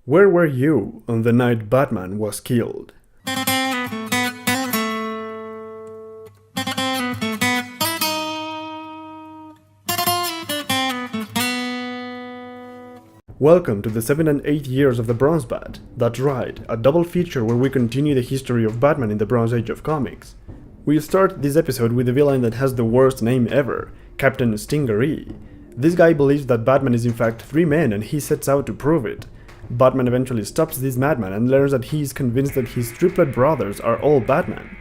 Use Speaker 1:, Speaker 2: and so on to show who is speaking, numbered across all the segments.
Speaker 1: Where were you on the night Batman was killed? Welcome to the 7 and 8 years of the Bronze Bat. That's right, a double feature where we continue the history of Batman in the Bronze Age of comics. We'll start this episode with a villain that has the worst name ever, Captain STINGAREE. This guy believes that Batman is in fact 3 men and he sets out to prove it. Batman eventually stops this madman and learns that he is convinced that his triplet brothers are all Batman.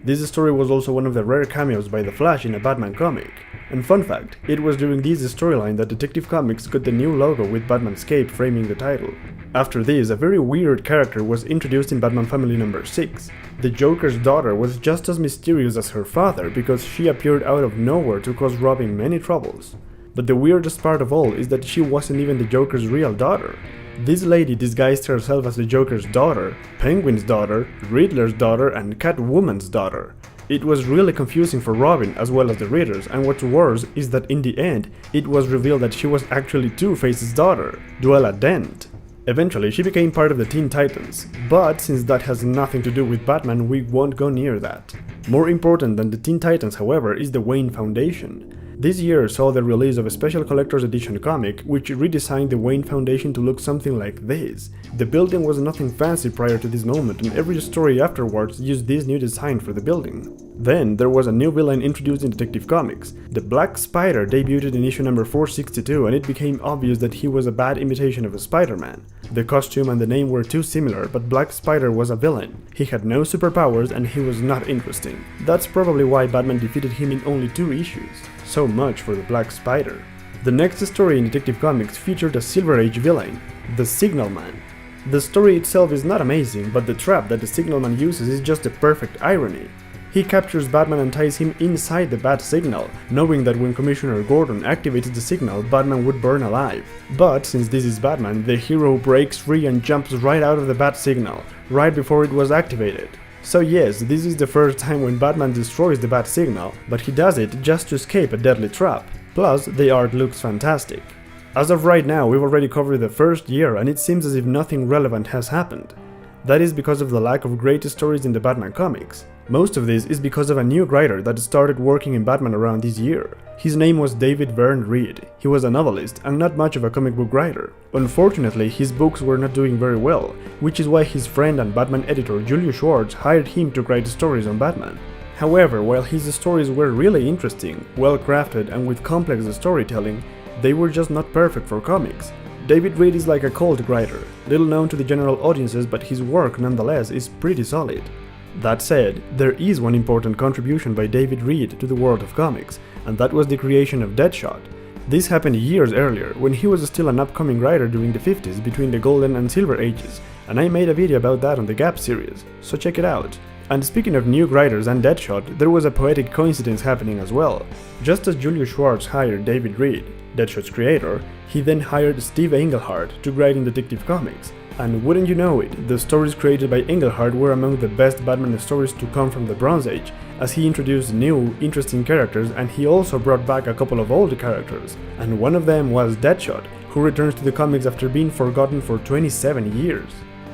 Speaker 1: This story was also one of the rare cameos by The Flash in a Batman comic. And fun fact, it was during this storyline that Detective Comics got the new logo with Batman's cape framing the title. After this, a very weird character was introduced in Batman Family number 6. The Joker's daughter was just as mysterious as her father because she appeared out of nowhere to cause Robin many troubles. But the weirdest part of all is that she wasn't even the Joker's real daughter. This lady disguised herself as the Joker's daughter, Penguin's daughter, Riddler's daughter, and Catwoman's daughter. It was really confusing for Robin as well as the readers, and what's worse is that in the end, it was revealed that she was actually Two-Face's daughter, Duela Dent. Eventually, she became part of the Teen Titans, but since that has nothing to do with Batman, we won't go near that. More important than the Teen Titans, however, is the Wayne Foundation. This year saw the release of a special collector's edition comic which redesigned the Wayne Foundation to look something like this. The building was nothing fancy prior to this moment and every story afterwards used this new design for the building. Then there was a new villain introduced in Detective Comics. The Black Spider debuted in issue number 462 and it became obvious that he was a bad imitation of a Spider-Man. The costume and the name were too similar, but Black Spider was a villain. He had no superpowers and he was not interesting. That's probably why Batman defeated him in only 2 issues. So much for the Black Spider. The next story in Detective Comics featured a Silver Age villain, the Signalman. The story itself is not amazing, but the trap that the Signalman uses is just a perfect irony. He captures Batman and ties him inside the Bat Signal, knowing that when Commissioner Gordon activates the signal, Batman would burn alive. But since this is Batman, the hero breaks free and jumps right out of the Bat Signal, right before it was activated. So yes, this is the first time when Batman destroys the Bat Signal, but he does it just to escape a deadly trap. Plus, the art looks fantastic. As of right now, we've already covered the first year and it seems as if nothing relevant has happened. That is because of the lack of great stories in the Batman comics. Most of this is because of a new writer that started working in Batman around this year. His name was David VERN Reed. He was a novelist and not much of a comic book writer. Unfortunately, his books were not doing very well, which is why his friend and Batman editor Julius Schwartz hired him to write stories on Batman. However, while his stories were really interesting, well crafted and with complex storytelling, they were just not perfect for comics. David Reed is like a cult writer, little known to the general audiences, but his work nonetheless is pretty solid. That said, there is one important contribution by David Reed to the world of comics, and that was the creation of Deadshot. This happened years earlier, when he was still an upcoming writer during the 50s between the Golden and Silver Ages, and I made a video about that on the Gap series, so check it out. And speaking of new writers and Deadshot, there was a poetic coincidence happening as well. Just as Julius Schwartz hired David Reed, Deadshot's creator, he then hired Steve Englehart to write in Detective Comics. And wouldn't you know it, the stories created by Englehart were among the best Batman stories to come from the Bronze Age, as he introduced new, interesting characters and he also brought back a couple of old characters. And one of them was Deadshot, who returns to the comics after being forgotten for 27 years.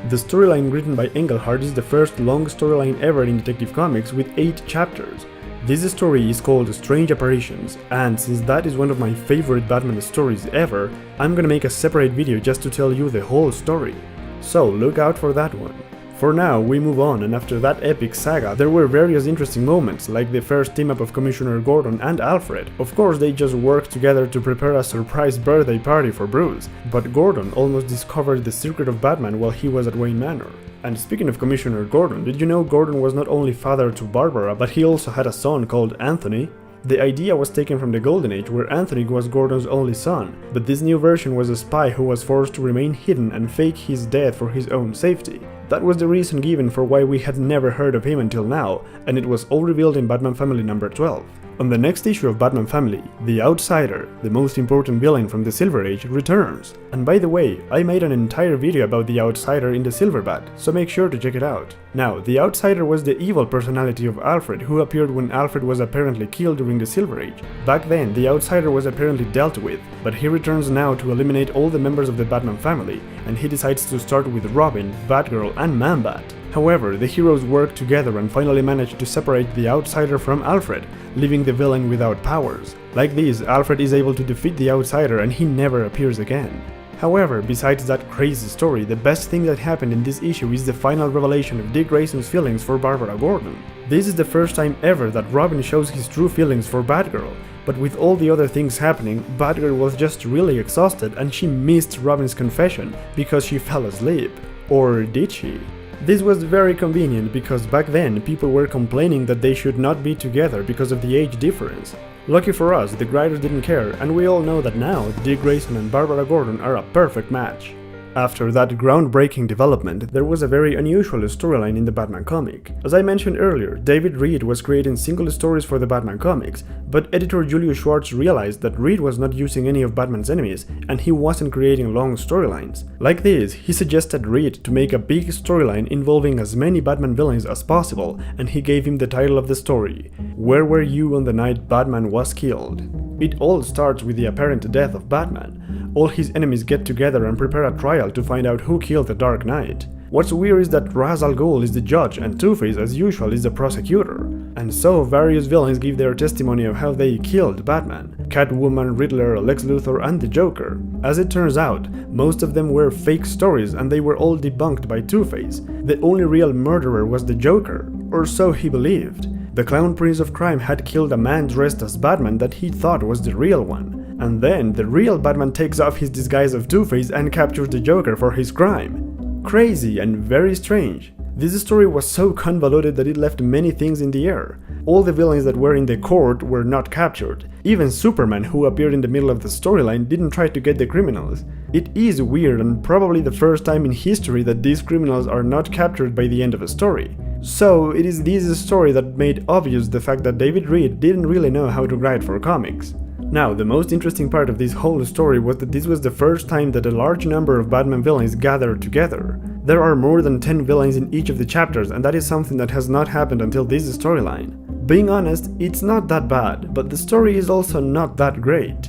Speaker 1: The storyline written by Englehart is the first long storyline ever in Detective Comics with 8 chapters. This story is called Strange Apparitions, and since that is one of my favorite Batman stories ever, I'm gonna make a separate video just to tell you the whole story. So look out for that one. For now, we move on, and after that epic saga, there were various interesting moments, like the first team-up of Commissioner Gordon and Alfred. Of course, they just worked together to prepare a surprise birthday party for Bruce, but Gordon almost discovered the secret of Batman while he was at Wayne Manor. And speaking of Commissioner Gordon, did you know Gordon was not only father to Barbara, but he also had a son called Anthony? The idea was taken from the Golden Age, where Anthony was Gordon's only son, but this new version was a spy who was forced to remain hidden and fake his death for his own safety. That was the reason given for why we had never heard of him until now, and it was all revealed in Batman Family number 12. On the next issue of Batman Family, the Outsider, the most important villain from the Silver Age, returns. And by the way, I made an entire video about the Outsider in the Silver Bat, so make sure to check it out. Now, the Outsider was the evil personality of Alfred, who appeared when Alfred was apparently killed during the Silver Age. Back then, the Outsider was apparently dealt with, but he returns now to eliminate all the members of the Batman family, and he decides to start with Robin, Batgirl, and Man-Bat. However, the heroes work together and finally manage to separate the Outsider from Alfred, leaving the villain without powers. Like this, Alfred is able to defeat the Outsider and he never appears again. However, besides that crazy story, the best thing that happened in this issue is the final revelation of Dick Grayson's feelings for Barbara Gordon. This is the first time ever that Robin shows his true feelings for Batgirl, but with all the other things happening, Batgirl was just really exhausted and she missed Robin's confession because she fell asleep. Or did she? This was very convenient because back then people were complaining that they should not be together because of the age difference. Lucky for us, the writers didn't care, and we all know that now Dick Grayson and Barbara Gordon are a perfect match. After that groundbreaking development, there was a very unusual storyline in the Batman comic. As I mentioned earlier, David Reed was creating single stories for the Batman comics, but editor Julius Schwartz realized that Reed was not using any of Batman's enemies, and he wasn't creating long storylines. Like this, he suggested Reed to make a big storyline involving as many Batman villains as possible, and he gave him the title of the story, Where Were You on the Night Batman Was Killed? It all starts with the apparent death of Batman. All his enemies get together and prepare a trial to find out who killed the Dark Knight. What's weird is that Ra's al Ghul is the judge and Two-Face as usual is the prosecutor. And so various villains give their testimony of how they killed Batman. Catwoman, Riddler, Lex Luthor and the Joker. As it turns out, most of them were fake stories and they were all debunked by Two-Face. The only real murderer was the Joker, or so he believed. The Clown Prince of Crime had killed a man dressed as Batman that he thought was the real one. And then the real Batman takes off his disguise of Two-Face and captures the Joker for his crime. Crazy and very strange. This story was so convoluted that it left many things in the air. All the villains that were in the court were not captured. Even Superman, who appeared in the middle of the storyline, didn't try to get the criminals. It is weird and probably the first time in history that these criminals are not captured by the end of a story. So it is this story that made obvious the fact that David Reed didn't really know how to write for comics. Now, the most interesting part of this whole story was that this was the first time that a large number of Batman villains gathered together. There are more than 10 villains in each of the chapters, and that is something that has not happened until this storyline. Being honest, it's not that bad, but the story is also not that great.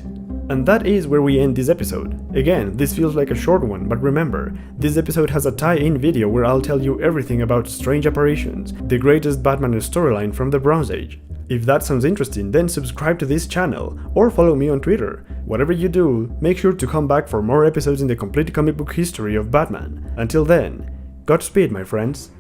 Speaker 1: And that is where we end this episode. Again, this feels like a short one, but remember, this episode has a tie-in video where I'll tell you everything about Strange Apparitions, the greatest Batman storyline from the Bronze Age. If that sounds interesting, then subscribe to this channel, or follow me on Twitter. Whatever you do, make sure to come back for more episodes in the complete comic book history of Batman. Until then, Godspeed, my friends.